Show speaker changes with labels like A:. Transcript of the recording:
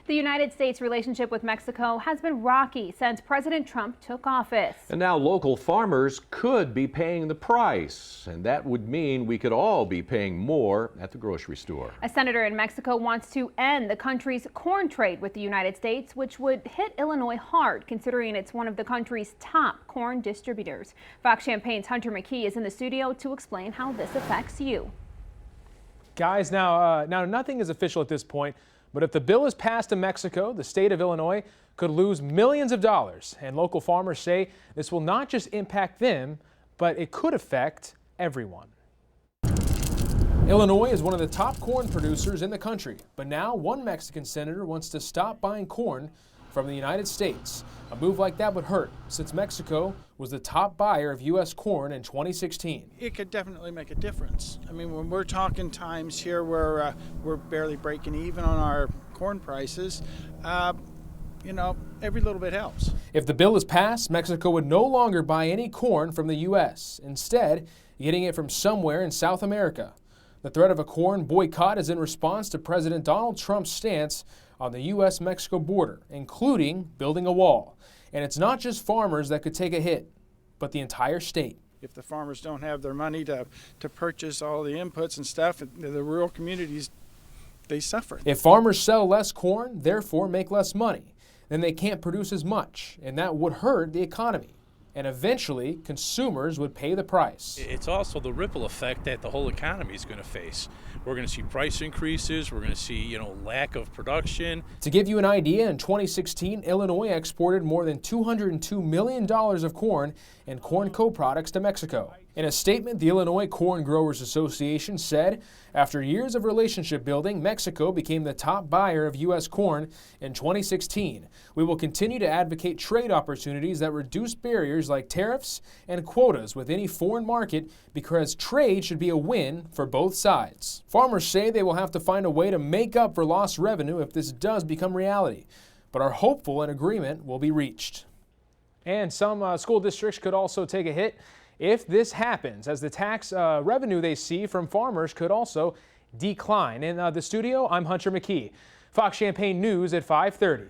A: The United States' relationship with Mexico has been rocky since President Trump took office.
B: And now local farmers could be paying the price, and that would mean we could all be paying more at the grocery store.
A: A senator in Mexico wants to end the country's corn trade with the United States, which would hit Illinois hard, considering it's one of the country's top corn distributors. Fox Champaign's Hunter McKee is in the studio to explain how this affects you.
C: Guys, now nothing is official at this point, but if the bill is passed in Mexico, the state of Illinois could lose millions of dollars. And local farmers say this will not just impact them, but it could affect everyone. Illinois is one of the top corn producers in the country, but now one Mexican senator wants to stop buying corn from the United States. A move like that would hurt, since Mexico was the top buyer of U.S. corn in 2016.
D: It could definitely make a difference. I mean, when we're talking times here where we're barely breaking even on our corn prices, every little bit helps.
C: If the bill is passed, Mexico would no longer buy any corn from the U.S., instead getting it from somewhere in South America. The threat of a corn boycott is in response to President Donald Trump's stance on the U.S.-Mexico border, including building a wall. And it's not just farmers that could take a hit, but the entire state.
D: If the farmers don't have their money to purchase all the inputs and stuff, the rural communities, they suffer.
C: If farmers sell less corn, therefore make less money, then they can't produce as much, and that would hurt the economy. And eventually, consumers would pay the price.
E: It's also the ripple effect that the whole economy is going to face. We're going to see price increases. We're going to see, lack of production.
C: To give you an idea, in 2016, Illinois exported more than $202 million of corn and corn co-products to Mexico. In a statement, the Illinois Corn Growers Association said, after years of relationship building, Mexico became the top buyer of U.S. corn in 2016. We will continue to advocate trade opportunities that reduce barriers like tariffs and quotas with any foreign market, because trade should be a win for both sides. Farmers say they will have to find a way to make up for lost revenue if this does become reality, but are hopeful an agreement will be reached. And some school districts could also take a hit if this happens, as the tax revenue they see from farmers could also decline. In the studio, I'm Hunter McKee. Fox Champaign News at 5:30.